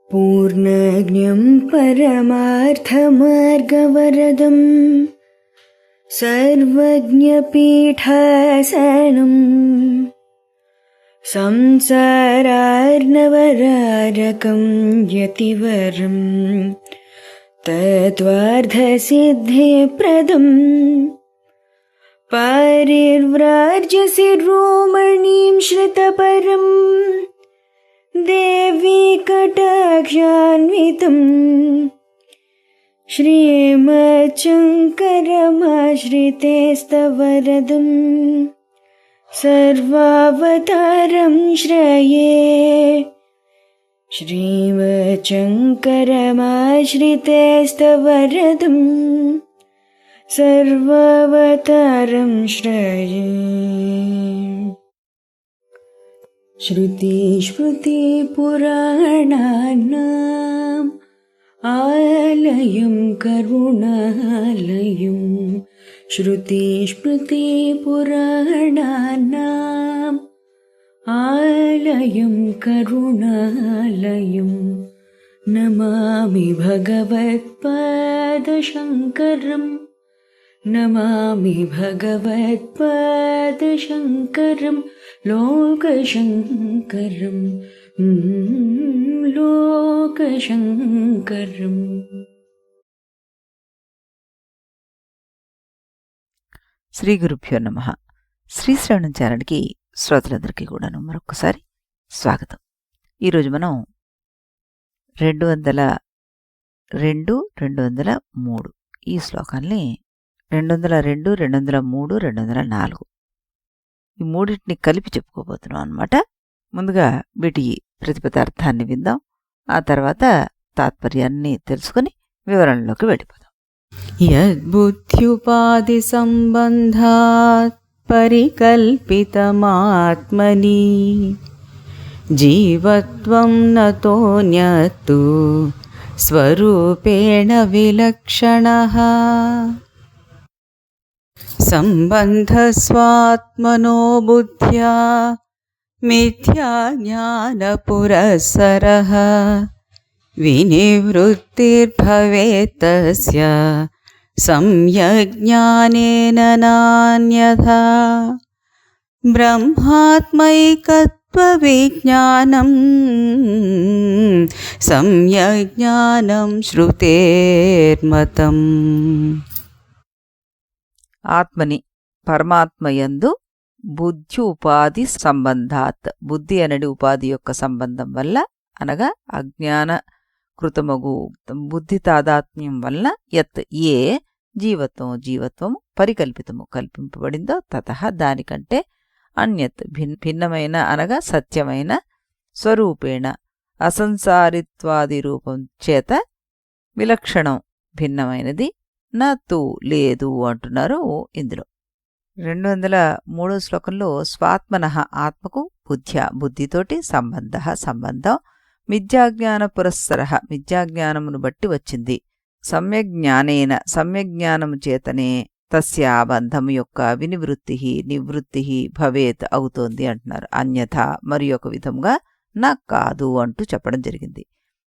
पूर्णज्ञं परमार्थमार्गवरदं सर्वज्ञपीठासनं संसारार्णवरारकं यतिवरं तत्त्वार्थसिद्धिप्रदं पारिव्राज्यशिरोमणिं श्रुतपरं देवी कटाक्षान्वितं श्रीमच्छङ्करमाश्रितेस्तवरदं सर्वावतारं श्रये। श्रीमच्छङ्करमाश्रितेस्तवरदं सर्वावतारं श्रये। श्रुतिस्मृतिपुराणानाम् आलयं करुणालयं श्रुतिस्मृतिपुराणानाम् आलयं करुणालयं नमामि भगवत्पादशङ्करम् नमामि भगवत्पादशङ्करं लोकशङ्करं लोकशङ्करम्। శ్రీ గురుభ్యో నమః. శ్రీ శ్రవణం ఛానల్కి శ్రోతలందరికీ కూడాను మరొకసారి స్వాగతం. ఈరోజు మనం 202, 203 ఈ శ్లోకాల్ని 202, 203, 204 ఈ మూడింటిని కలిపి చెప్పుకోబోతున్నాం అన్నమాట. ముందుగా వీటి ప్రతిపదార్థాన్ని విందాం, ఆ తర్వాత తాత్పర్యాన్ని తెలుసుకుని వివరణలోకి వెళ్ళిపోదాం. యద్బుద్ధ్యుపాధి సంబంధాత్ పరికల్పితమాత్మని జీవత్వం నతోన్యత్తు స్వరూపేణ విలక్షణః సంబంధస్వాత్మనో బుద్ధ్యా మిథ్యా జ్ఞానపురస్సరః వినివృత్తిర్భవేత్ తస్య సమ్యజ్ఞానేన నాన్యథా బ్రహ్మాత్మైకత్వవిజ్ఞానం సమ్యజ్ఞానం శ్రుతేర్మతం. ఆత్మని పరమాత్మయందు బుద్ధి ఉపాధి సంబంధాత్ బుద్ధి అనడి ఉపాధి యొక్క సంబంధం వల్ల అనగా అజ్ఞాన కృతమగు బుద్ధి తాదాత్మ్యం వలన యత్ ఏ జీవత్వము పరికల్పితము కల్పింపబడిందో తతః దానికంటే అన్యత్ భిన్నమైన అనగా సత్యమైన స్వరూపేణ అసంసారిత్వాది రూపం చేత విలక్షణం భిన్నమైనది నతు లేదు అంటున్నారు. ఇందులో 203 శ్లోకంలో స్వాత్మనః ఆత్మకు బుద్ధితోటి సంబంధం మిథ్యాజ్ఞాన పురస్సరః మిథ్యాజ్ఞానమును బట్టి వచ్చింది, సమ్యజ్ఞానేన సమ్యజ్ఞానము చేతనే తస్య బంధము యొక్క నివృత్తి భవేత్ అవుతోంది అంటున్నారు. అన్యథా మరి ఒక విధంగా నా కాదు అంటూ చెప్పడం జరిగింది.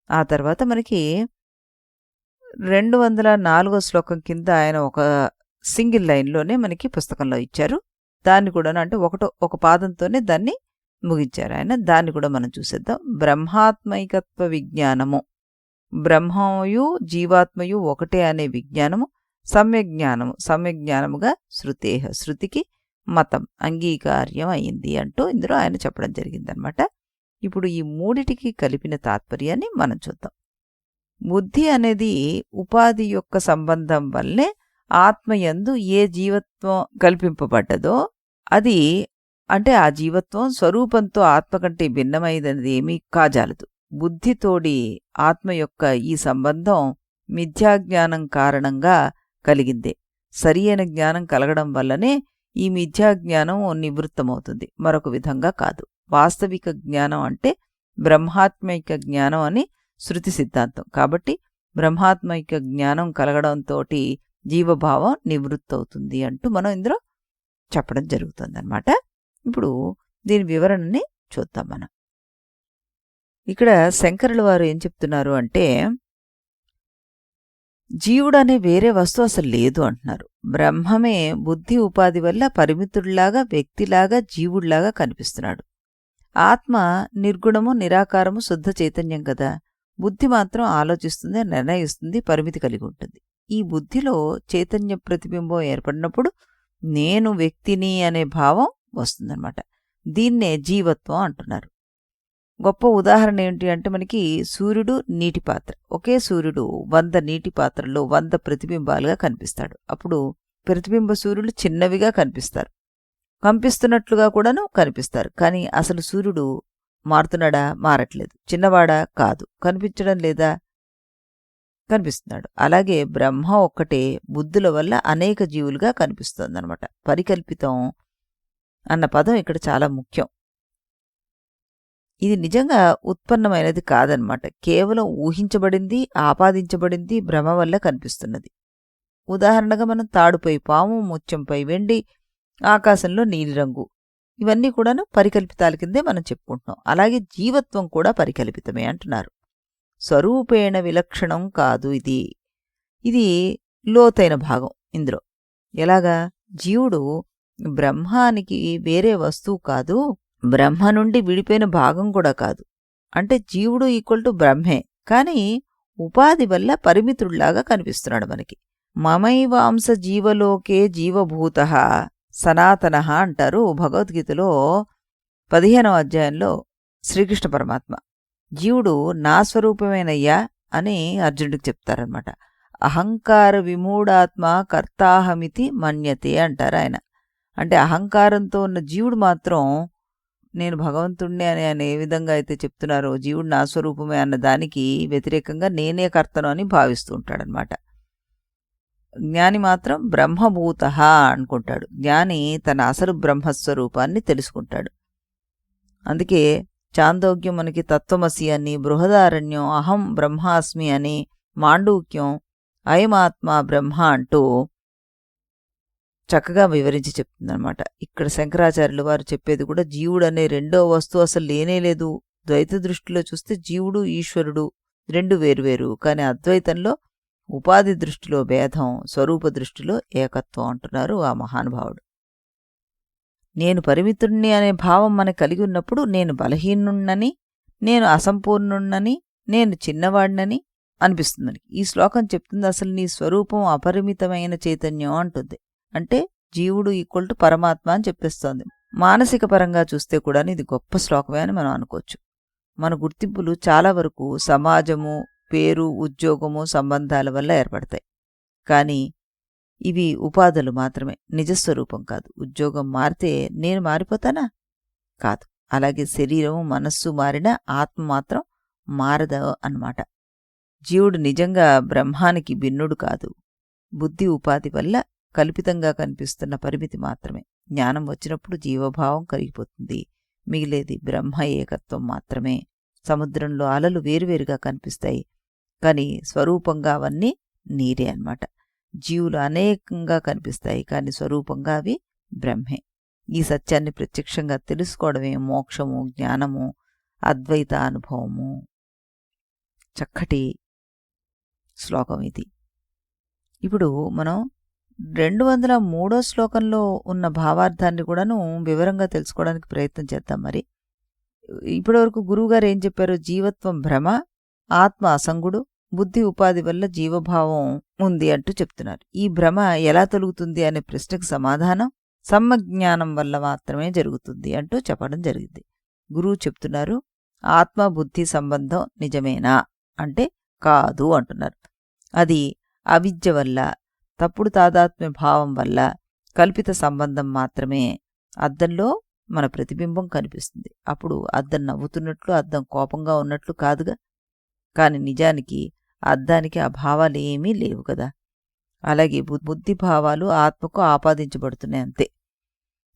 ఆ తర్వాత మనకి 204 శ్లోకం కింద ఆయన ఒక సింగిల్ లైన్లోనే మనకి పుస్తకంలో ఇచ్చారు. దాన్ని కూడా అంటే ఒక పాదంతోనే దాన్ని ముగించారు ఆయన. దాన్ని కూడా మనం చూసేద్దాం. బ్రహ్మాత్మైకత్వ విజ్ఞానము, బ్రహ్మయు జీవాత్మయు ఒకటే అనే విజ్ఞానము సమ్యజ్ఞానముగా శృతికి మతం అంగీకార్యం అయింది అంటూ ఇందులో ఆయన చెప్పడం జరిగిందనమాట. ఇప్పుడు ఈ మూడిటికి కలిపిన తాత్పర్యాన్ని మనం చూద్దాం. బుద్ధి అనేది ఉపాధి యొక్క సంబంధం వల్లే ఆత్మయందు ఏ జీవత్వం కల్పింపబడ్డదో అది అంటే ఆ జీవత్వం స్వరూపంతో ఆత్మ కంటే భిన్నమైనది ఏమీ కాజాలదు. బుద్ధితోడి ఆత్మ యొక్క ఈ సంబంధం మిథ్యాజ్ఞానం కారణంగా కలిగిందే. సరి అయిన జ్ఞానం కలగడం వల్లనే ఈ మిథ్యాజ్ఞానం నివృత్తమవుతుంది, మరొక విధంగా కాదు. వాస్తవిక జ్ఞానం అంటే బ్రహ్మాత్మైక జ్ఞానం అని శృతి సిద్ధాంతం. కాబట్టి బ్రహ్మాత్మైక జ్ఞానం కలగడంతో జీవభావం నివృత్తవుతుంది అంటూ మనం ఇందులో చెప్పడం జరుగుతుందన్నమాట. ఇప్పుడు దీని వివరణని చూద్దాం మనం. ఇక్కడ శంకరుల వారు ఏం చెప్తున్నారు అంటే, జీవుడనే వేరే వస్తువు అసలు లేదు అంటున్నారు. బ్రహ్మమే బుద్ధి ఉపాధి వల్ల పరిమితుడిలాగా, వ్యక్తిలాగా, జీవుడిలాగా కనిపిస్తున్నాడు. ఆత్మ నిర్గుణము, నిరాకారము, శుద్ధ చైతన్యం కదా. బుద్ధి మాత్రం ఆలోచిస్తుంది, నిర్ణయిస్తుంది, పరిమితి కలిగి ఉంటుంది. ఈ బుద్ధిలో చైతన్య ప్రతిబింబం ఏర్పడినప్పుడు నేను వ్యక్తిని అనే భావం వస్తుందన్నమాట. దీన్నే జీవత్వం అంటున్నారు. గొప్ప ఉదాహరణ ఏంటి అంటే, మనకి సూర్యుడు నీటి పాత్ర. ఒకే సూర్యుడు 100 నీటి పాత్రల్లో 100 ప్రతిబింబాలుగా కనిపిస్తాడు. అప్పుడు ప్రతిబింబ సూర్యులు చిన్నవిగా కనిపిస్తారు, కంపిస్తున్నట్లుగా కూడాను కనిపిస్తారు. కానీ అసలు సూర్యుడు మారుతున్నాడా? మారట్లేదు. చిన్నవాడా? కాదు. కనిపించడం లేదా? కనిపిస్తున్నాడు. అలాగే బ్రహ్మ ఒక్కటే బుద్ధుల వల్ల అనేక జీవులుగా కనిపిస్తోందనమాట. పరికల్పితం అన్న పదం ఇక్కడ చాలా ముఖ్యం. ఇది నిజంగా ఉత్పన్నమైనది కాదనమాట. కేవలం ఊహించబడింది, ఆపాదించబడింది, భ్రమ వల్ల కనిపిస్తున్నది. ఉదాహరణగా మనం తాడుపై పాము, ముత్యంపై వెండి, ఆకాశంలో నీలిరంగు, ఇవన్నీ కూడాను పరికల్పితాల కిందే మనం చెప్పుకుంటున్నాం. అలాగే జీవత్వం కూడా పరికల్పితమే అంటున్నారు. స్వరూపేణ విలక్షణం కాదు ఇది. ఇది లోతైన భాగం ఇందులో. ఎలాగా? జీవుడు బ్రహ్మానికి వేరే వస్తువు కాదు, బ్రహ్మ నుండి విడిపోయిన భాగం కూడా కాదు. అంటే జీవుడు ఈక్వల్ టు బ్రహ్మే, కానీ ఉపాధి వల్ల పరిమితుడిలాగా కనిపిస్తున్నాడు మనకి. మమైవాంస జీవలోకే జీవభూత సనాతన అంటారు భగవద్గీతలో 15వ అధ్యాయంలో శ్రీకృష్ణ పరమాత్మ. జీవుడు నా స్వరూపమేనయ్యా అని అర్జునుడికి చెప్తారనమాట. అహంకార విమూఢాత్మ కర్తాహమితి మన్యతే అంటారు ఆయన. అంటే అహంకారంతో ఉన్న జీవుడు మాత్రం నేను భగవంతుణ్ణి అని ఆయన ఏ విధంగా అయితే చెప్తున్నారో, జీవుడు నా స్వరూపమే అన్న దానికి వ్యతిరేకంగా నేనే కర్తను అని భావిస్తూ ఉంటాడనమాట. జ్ఞాని మాత్రం బ్రహ్మభూత అనుకుంటాడు. జ్ఞాని తన అసలు బ్రహ్మస్వరూపాన్ని తెలుసుకుంటాడు. అందుకే చాందోగ్యం మనకి తత్వమసి అని, బృహదారణ్యం అహం బ్రహ్మాస్మి అని, మాండూక్యం అయమాత్మ బ్రహ్మ అంటూ చక్కగా వివరించి చెప్తుందనమాట. ఇక్కడ శంకరాచార్యులు వారు చెప్పేది కూడా జీవుడనే రెండో వస్తువు అసలు లేనేలేదు. ద్వైత దృష్టిలో చూస్తే జీవుడు ఈశ్వరుడు రెండు వేరువేరు. కానీ అద్వైతంలో ఉపాధి దృష్టిలో భేదం, స్వరూప దృష్టిలో ఏకత్వం అంటున్నారు ఆ మహానుభావుడు. నేను పరిమితుణ్ణి అనే భావం మనకు కలిగి ఉన్నప్పుడు నేను బలహీనుణ్ణని, నేను అసంపూర్ణుణ్ణని, నేను చిన్నవాడినని అనిపిస్తుంది. ఈ శ్లోకం చెప్తుంది అసలు నీ స్వరూపం అపరిమితమైన చైతన్యం అంటుంది. అంటే జీవుడు ఈక్వల్ టు పరమాత్మ అని చెప్పేస్తోంది. మానసిక పరంగా చూస్తే కూడా ఇది గొప్ప శ్లోకమే అని మనం అనుకోవచ్చు. మన గుర్తింపులు చాలా వరకు సమాజము, పేరు, ఉద్యోగము, సంబంధాల వల్ల ఏర్పడతాయి. కానీ ఇవి ఉపాధులు మాత్రమే, నిజస్వరూపం కాదు. ఉద్యోగం మారితే నేను మారిపోతానా? కాదు. అలాగే శరీరము, మనస్సు మారినా ఆత్మ మాత్రం మారదు అన్నమాట. జీవుడు నిజంగా బ్రహ్మానికి భిన్నుడు కాదు. బుద్ధి ఉపాధి వల్ల కల్పితంగా కనిపిస్తున్న పరిమితి మాత్రమే. జ్ఞానం వచ్చినప్పుడు జీవభావం కరిగిపోతుంది. మిగిలేది బ్రహ్మ ఏకత్వం మాత్రమే. సముద్రంలో అలలు వేరువేరుగా కనిపిస్తాయి, కానీ స్వరూపంగా అవన్నీ నీరే అన్నమాట. జీవులు అనేకంగా కనిపిస్తాయి, కానీ స్వరూపంగా అవి బ్రహ్మే. ఈ సత్యాన్ని ప్రత్యక్షంగా తెలుసుకోవడమే మోక్షము, జ్ఞానము, అద్వైత అనుభవము. చక్కటి శ్లోకం ఇది. ఇప్పుడు మనం 203వ శ్లోకంలో ఉన్న భావార్థాన్ని కూడాను వివరంగా తెలుసుకోవడానికి ప్రయత్నం చేద్దాం. మరి ఇప్పటివరకు గురువుగారు ఏం చెప్పారు? జీవత్వం భ్రమ, ఆత్మ అసంగుడు, బుద్ధి ఉపాధి వల్ల జీవభావం ఉంది అంటూ చెప్తున్నారు. ఈ భ్రమ ఎలా తొలుగుతుంది అనే ప్రశ్నకు సమాధానం సమ్మజ్ఞానం వల్ల మాత్రమే జరుగుతుంది అంటూ చెప్పడం జరిగింది. గురువు చెప్తున్నారు ఆత్మ బుద్ధి సంబంధం నిజమేనా అంటే కాదు అంటున్నారు. అది అవిద్య వల్ల, తప్పుడు తాదాత్మ్య భావం వల్ల కల్పిత సంబంధం మాత్రమే. అద్దంలో మన ప్రతిబింబం కనిపిస్తుంది. అప్పుడు అద్దం నవ్వుతున్నట్లు, అద్దం కోపంగా ఉన్నట్లు కాదుగా. కాని నిజానికి అద్దానికి ఆ భావాలు ఏమీ లేవు కదా. అలాగే బుద్ధి భావాలు ఆత్మకు ఆపాదించబడుతున్నాయి అంతే.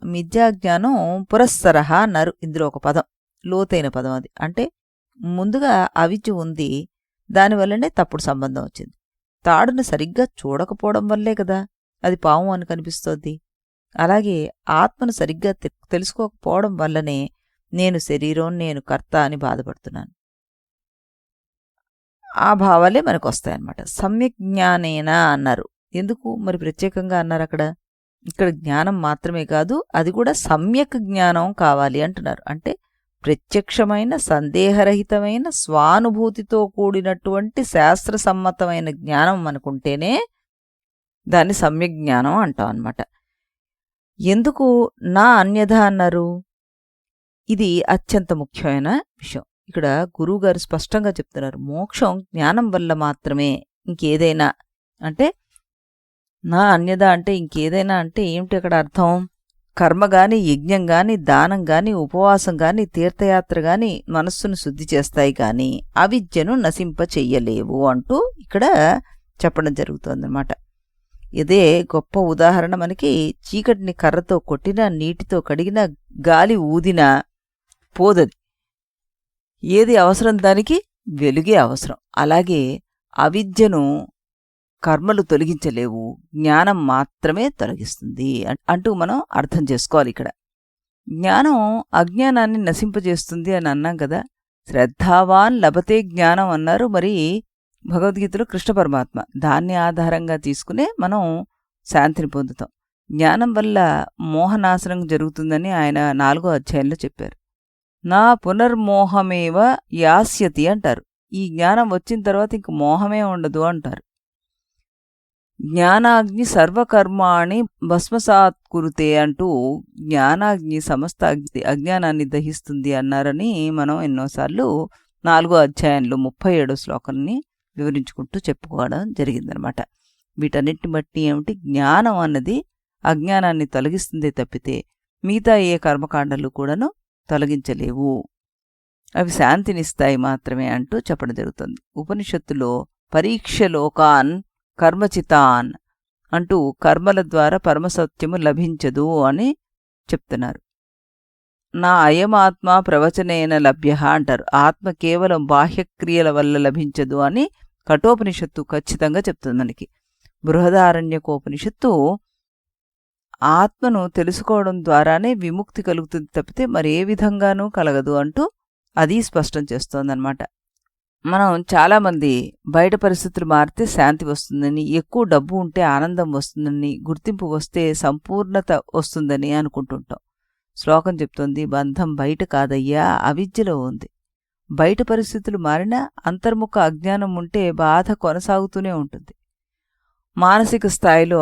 మిథ్యాజ్ఞానం పురస్సరహ అన్నారు ఇందులో ఒక పదం, లోతైన పదం అది. అంటే ముందుగా అవిద్య ఉంది, దానివల్లనే తప్పుడు సంబంధం వచ్చింది. తాడును సరిగ్గా చూడకపోవడం వల్లే కదా అది పాము అని కనిపిస్తోంది. అలాగే ఆత్మను సరిగ్గా తెలుసుకోకపోవడం వల్లనే నేను శరీరం, నేను కర్త అని బాధపడుతున్నాను. ఆ భావాలే మనకు వస్తాయన్నమాట. సమ్యక్ జ్ఞానేనా అన్నారు. ఎందుకు మరి ప్రత్యేకంగా అన్నారు అక్కడ? ఇక్కడ జ్ఞానం మాత్రమే కాదు, అది కూడా సమ్యక్ జ్ఞానం కావాలి అంటున్నారు. అంటే ప్రత్యక్షమైన, సందేహరహితమైన, స్వానుభూతితో కూడినటువంటి శాస్త్రసమ్మతమైన జ్ఞానం మనకుంటేనే దాన్ని సమ్యక్ జ్ఞానం అంటాం అన్నమాట. ఎందుకు నా అన్యథ అన్నారు? ఇది అత్యంత ముఖ్యమైన విషయం. ఇక్కడ గురువుగారు స్పష్టంగా చెప్తున్నారు, మోక్షం జ్ఞానం వల్ల మాత్రమే. ఇంకేదైనా అంటే నా అన్యథ అంటే ఇంకేదైనా అంటే ఏమిటి అక్కడ అర్థం? కర్మ గాని, యజ్ఞం గాని, దానం గాని, ఉపవాసం గాని, తీర్థయాత్ర గాని మనస్సును శుద్ధి చేస్తాయి గాని అవిద్యను నశింప చెయ్యలేవు అంటూ ఇక్కడ చెప్పడం జరుగుతోందన్నమాట. ఇదే గొప్ప ఉదాహరణ. మనకి చీకటిని కర్రతో కొట్టినా, నీటితో కడిగినా, గాలి ఊదినా పోదది. ఏది అవసరం? దానికి వెలుగే అవసరం. అలాగే అవిద్యను కర్మలు తొలగించలేవు, జ్ఞానం మాత్రమే తొలగిస్తుంది అంటూ మనం అర్థం చేసుకోవాలి. ఇక్కడ జ్ఞానం అజ్ఞానాన్ని నశింపజేస్తుంది అని అన్నాం కదా. శ్రద్ధావాన్ లభతే జ్ఞానం అన్నారు. మరి భగవద్గీతలో కృష్ణ పరమాత్మ దాన్ని ఆధారంగా తీసుకునే మనం శాంతిని పొందుతాం. జ్ఞానం వల్ల మోహనాశనం జరుగుతుందని ఆయన 4వ అధ్యాయంలో చెప్పారు. నా పునర్మోహమేవ యాస్యతి అంటారు. ఈ జ్ఞానం వచ్చిన తర్వాత ఇంక మోహమే ఉండదు అంటారు. జ్ఞానాగ్ని సర్వకర్మాణి భస్మసాత్కురుతే అంటూ జ్ఞానాగ్ని సమస్త అజ్ఞానాన్ని దహిస్తుంది అన్నారని మనం ఎన్నోసార్లు 4వ అధ్యాయంలో 37వ శ్లోకాన్ని వివరించుకుంటూ చెప్పుకోవడం జరిగిందనమాట. వీటన్నిటిని బట్టి ఏమిటి? జ్ఞానం అన్నది అజ్ఞానాన్ని తొలగిస్తుందే తప్పితే మిగతా ఏ కర్మకాండలు కూడాను తొలగించలేవు, అవి శాంతినిస్తాయి మాత్రమే అంటూ చెప్పడం జరుగుతుంది. ఉపనిషత్తులో పరీక్షలోకాన్ కర్మచితాన్ అంటూ కర్మల ద్వారా పరమసత్యము లభించదు అని చెప్తున్నారు. నా అయమాత్మ ప్రవచనేన లభ్య అంటారు. ఆత్మ కేవలం బాహ్యక్రియల వల్ల లభించదు అని కఠోపనిషత్తు ఖచ్చితంగా చెప్తుంది మనకి. బృహదారణ్యకోపనిషత్తు ఆత్మను తెలుసుకోవడం ద్వారానే విముక్తి కలుగుతుంది తప్పితే మరే విధంగానూ కలగదు అంటూ అది స్పష్టం చేస్తోందన్నమాట. మనం చాలామంది బయట పరిస్థితులు మారితే శాంతి వస్తుందని, ఎక్కువ డబ్బు ఉంటే ఆనందం వస్తుందని, గుర్తింపు వస్తే సంపూర్ణత వస్తుందని అనుకుంటుంటాం. శ్లోకం చెప్తోంది, బంధం బయట కాదయ్యా, అవిద్యలో ఉంది. బయట పరిస్థితులు మారినా అంతర్ముఖ అజ్ఞానం ఉంటే బాధ కొనసాగుతూనే ఉంటుంది. మానసిక స్థాయిలో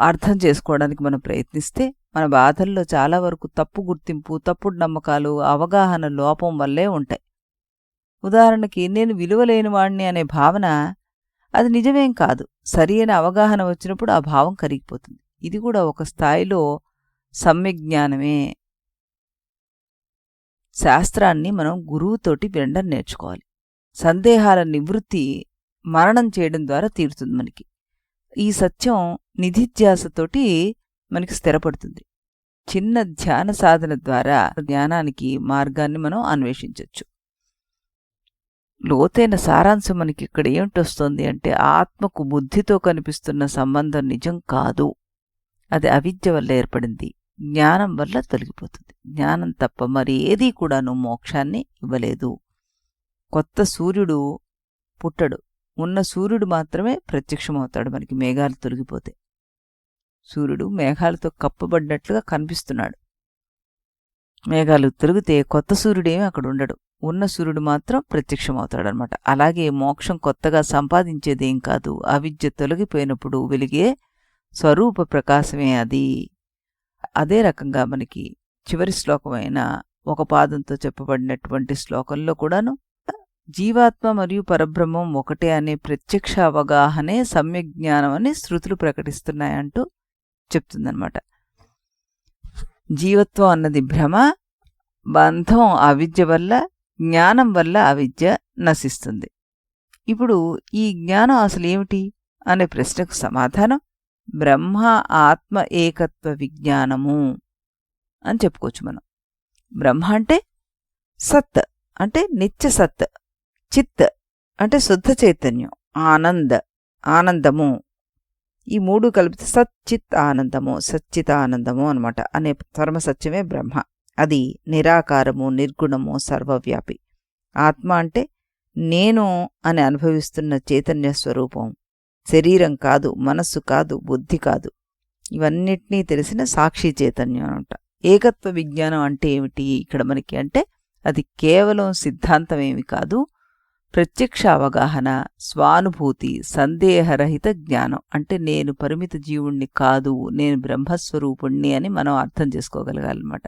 అర్థం చేసుకోవడానికి మనం ప్రయత్నిస్తే మన బాధల్లో చాలా వరకు తప్పు గుర్తింపు, తప్పుడు నమ్మకాలు, అవగాహన లోపం వల్లే ఉంటాయి. ఉదాహరణకి నేను విలువలేని వాణ్ణి అనే భావన అది నిజమేం కాదు. సరియైన అవగాహన వచ్చినప్పుడు ఆ భావం కరిగిపోతుంది. ఇది కూడా ఒక స్థాయిలో సమ్యజ్ఞానమే. శాస్త్రాన్ని మనం గురువుతోటి వినడం నేర్చుకోవాలి. సందేహాల నివృత్తి మరణం చేయడం ద్వారా తీరుతుంది మనకి. ఈ సత్యం నిధిధ్యాసతోటి మనకి స్థిరపడుతుంది. చిన్న ధ్యాన సాధన ద్వారా జ్ఞానానికి మార్గాన్ని మనం అన్వేషించవచ్చు. లోతైన సారాంశం మనకి ఇక్కడ ఏమిటొస్తుంది అంటే, ఆత్మకు బుద్ధితో కనిపిస్తున్న సంబంధం నిజం కాదు, అది అవిద్య వల్ల ఏర్పడింది, జ్ఞానం వల్ల తొలగిపోతుంది. జ్ఞానం తప్ప మరి ఏదీ కూడాను మోక్షాన్ని ఇవ్వలేదు. కొత్త సూర్యుడు పుట్టడు, ఉన్న సూర్యుడు మాత్రమే ప్రత్యక్షమవుతాడు మనకి మేఘాలు తొలగిపోతే. సూర్యుడు మేఘాలతో కప్పబడినట్లుగా కనిపిస్తున్నాడు. మేఘాలు తొలగితే కొత్త సూర్యుడేమీ అక్కడ ఉండడు, ఉన్న సూర్యుడు మాత్రం ప్రత్యక్షమవుతాడనమాట. అలాగే మోక్షం కొత్తగా సంపాదించేదేం కాదు, అవిద్య తొలగిపోయినప్పుడు వెలిగే స్వరూప ప్రకాశమే అది. అదే రకంగా మనకి చివరి శ్లోకమైన 1 పాదంతో చెప్పబడినటువంటి శ్లోకంలో కూడాను జీవాత్మ మరియు పరబ్రహ్మం ఒకటే అనే ప్రత్యక్ష అవగాహనే సమ్యజ్ఞానం అని శృతులు ప్రకటిస్తున్నాయంటూ చెప్తుందనమాట. జీవత్వం అన్నది భ్రమ, బంధం అవిద్య వల్ల, జ్ఞానం వల్ల అవిద్య నశిస్తుంది. ఇప్పుడు ఈ జ్ఞానం అసలు ఏమిటి అనే ప్రశ్నకు సమాధానం బ్రహ్మ ఆత్మ ఏకత్వ విజ్ఞానము అని చెప్పుకోవచ్చు మనం. బ్రహ్మ అంటే సత్, అంటే నిత్య సత్. చిత్ అంటే శుద్ధ చైతన్యం. ఆనందము. ఈ 3 కలిపితే సచ్చిత్ ఆనందము, సచ్చిత్ ఆనందము అనమాట. అనే పరమసత్యమే బ్రహ్మ. అది నిరాకారము, నిర్గుణము, సర్వవ్యాపి. ఆత్మ అంటే నేను అని అనుభవిస్తున్న చైతన్య స్వరూపం, శరీరం కాదు, మనస్సు కాదు, బుద్ధి కాదు, ఇవన్నిటినీ తెలిసిన సాక్షి చైతన్యం అంట. ఏకత్వ విజ్ఞానం అంటే ఏమిటి ఇక్కడ మనకి అంటే అది కేవలం సిద్ధాంతమేమి కాదు, ప్రత్యక్ష అవగాహన, స్వానుభూతి, సందేహరహిత జ్ఞానం. అంటే నేను పరిమిత జీవుణ్ణి కాదు, నేను బ్రహ్మస్వరూపుణ్ణి అని మనం అర్థం చేసుకోగలగాలన్నమాట.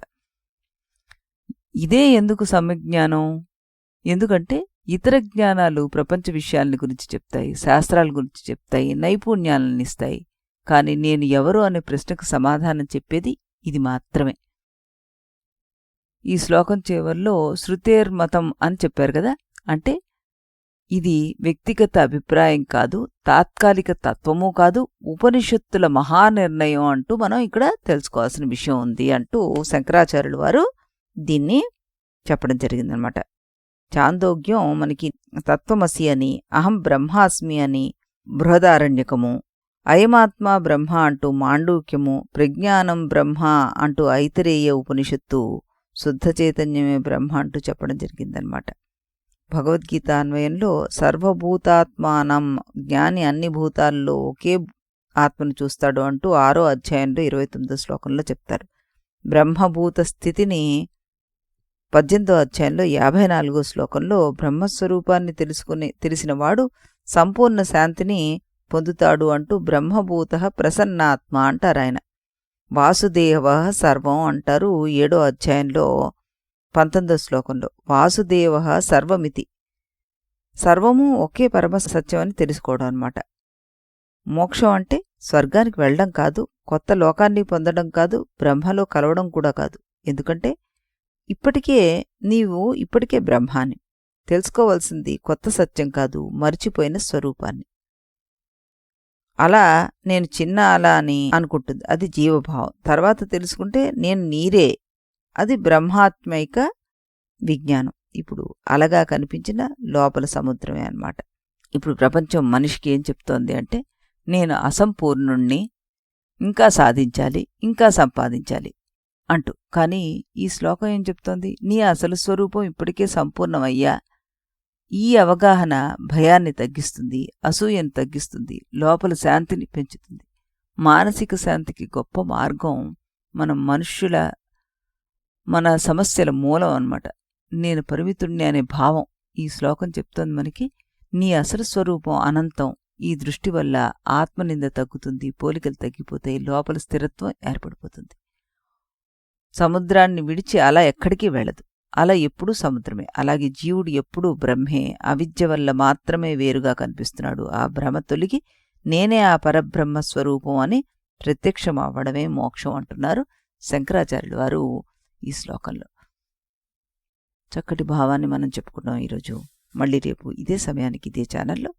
ఇదే ఎందుకు సమ్యజ్ఞానం? ఎందుకంటే ఇతర జ్ఞానాలు ప్రపంచ విషయాలని గురించి చెప్తాయి, శాస్త్రాల గురించి చెప్తాయి, నైపుణ్యాలను ఇస్తాయి. కానీ నేను ఎవరు అనే ప్రశ్నకు సమాధానం చెప్పేది ఇది మాత్రమే. ఈ శ్లోకం చివర్లో శృతేర్మతం అని చెప్పారు కదా, అంటే ఇది వ్యక్తిగత అభిప్రాయం కాదు, తాత్కాలిక తత్వమూ కాదు, ఉపనిషత్తుల మహానిర్ణయం అంటూ మనం ఇక్కడ తెలుసుకోవాల్సిన విషయం ఉంది అంటూ శంకరాచార్యులు వారు దీన్ని చెప్పడం జరిగిందనమాట. చాందోగ్యం మనకి తత్వమసి అని, అహం బ్రహ్మాస్మి అని బృహదారణ్యకము, అయమాత్మ బ్రహ్మ అంటూ మాండూక్యము, ప్రజ్ఞానం బ్రహ్మ అంటూ ఐతరేయ ఉపనిషత్తు శుద్ధ చైతన్యమే బ్రహ్మ అంటూ చెప్పడం జరిగిందనమాట. భగవద్గీత అన్వయంలో సర్వభూతాత్మానం, జ్ఞాని అన్ని భూతాల్లో ఒకే ఆత్మను చూస్తాడు అంటూ 6వ అధ్యాయంలో 29వ శ్లోకంలో చెప్తారు. బ్రహ్మభూత స్థితిని 18వ అధ్యాయంలో 54వ శ్లోకంలో బ్రహ్మస్వరూపాన్ని తెలిసినవాడు సంపూర్ణ శాంతిని పొందుతాడు అంటూ బ్రహ్మభూత ప్రసన్నాత్మ అంటారు ఆయన. వాసుదేవ సర్వం అంటారు 7వ అధ్యాయంలో 19వ శ్లోకంలో. వాసుదేవ సర్వమితి, సర్వము ఒకే పరమ సత్యం అని తెలుసుకోవడం అన్నమాట. మోక్షం అంటే స్వర్గానికి వెళ్ళడం కాదు, కొత్త లోకాన్ని పొందడం కాదు, బ్రహ్మలో కలవడం కూడా కాదు. ఎందుకంటే నీవు ఇప్పటికే బ్రహ్మాన్ని తెలుసుకోవాల్సింది కొత్త సత్యం కాదు, మరిచిపోయిన స్వరూపాన్ని. అలా నేను చిన్న అలా అని అనుకుంటుంది, అది జీవభావం. తర్వాత తెలుసుకుంటే నేను నీరే, అది బ్రహ్మాత్మైక విజ్ఞానం. ఇప్పుడు అలగా కనిపించిన లోపల సముద్రమే అన్నమాట. ఇప్పుడు ప్రపంచం మనిషికి ఏం చెప్తోంది అంటే నేను అసంపూర్ణుణ్ణి, ఇంకా సాధించాలి, ఇంకా సంపాదించాలి అంటూ. కానీ ఈ శ్లోకం ఏం చెప్తోంది? నీ అసలు స్వరూపం ఇప్పటికే సంపూర్ణమయ్యా. ఈ అవగాహన భయాన్ని తగ్గిస్తుంది, అసూయను తగ్గిస్తుంది, లోపల శాంతిని పెంచుతుంది. మానసిక శాంతికి గొప్ప మార్గం మన సమస్యల మూలం అన్నమాట. నేను పరిమితుణ్ణి అనే భావం. ఈ శ్లోకం చెప్తోంది మనకి నీ అసలు స్వరూపం అనంతం. ఈ దృష్టి వల్ల ఆత్మనింద తగ్గుతుంది, పోలికలు తగ్గిపోతాయి, లోపల స్థిరత్వం ఏర్పడిపోతుంది. సముద్రాన్ని విడిచి అలా ఎక్కడికి వెళ్ళదు, అలా ఎప్పుడూ సముద్రమే. అలాగే జీవుడు ఎప్పుడూ బ్రహ్మే, అవిద్య వల్ల మాత్రమే వేరుగా కనిపిస్తున్నాడు. ఆ భ్రమ తొలగి నేనే ఆ పరబ్రహ్మ స్వరూపం అని ప్రత్యక్షం అవ్వడమే మోక్షం అంటున్నారు శంకరాచార్యులు వారు ఈ శ్లోకంలో. చక్కటి భావాన్ని మనం చెప్పుకున్నాం ఈరోజు. మళ్ళీ రేపు ఇదే సమయానికి ఇదే ఛానల్లో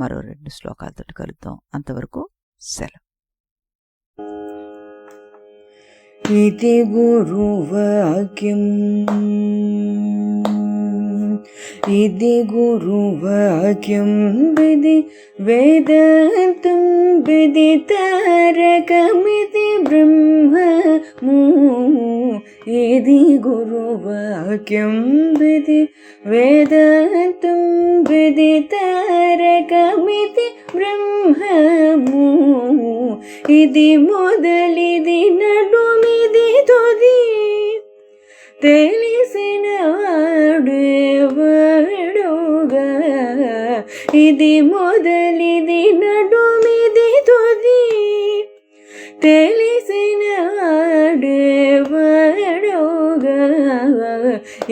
మరో 2 శ్లోకాలతో కలుద్దాం. అంతవరకు సెలవు. इति गुरुवाक्यम् इति गुरुवाक्यं विधि वेदान्तं विदितारकमिति ब्रह्ममु इति गुरुवाक्यं विधि वेदान्तं विदितारकमिति ब्रह्ममु इति मोदलिदि नडुमिदि तुदि తెలిసినవాడేవాడుగా ఇది మొదలిది నడుమిది తుది తెలిసినవాడేవాడుగా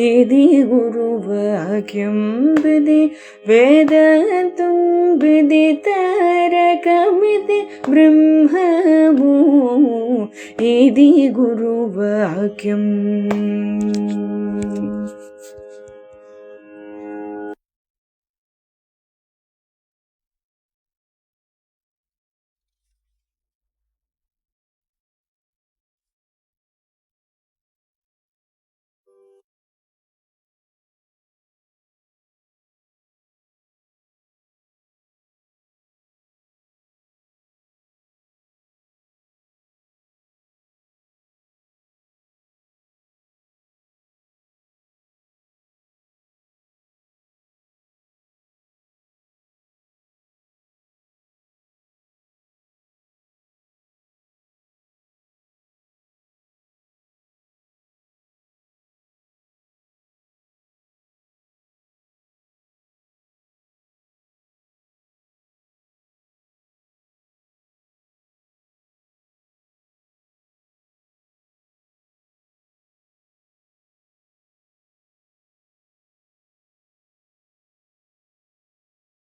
ఇది గురువాక్యం విధి వేదాంతం విదితారకమితి బ్రహ్మము ఇది గురువాక్యం.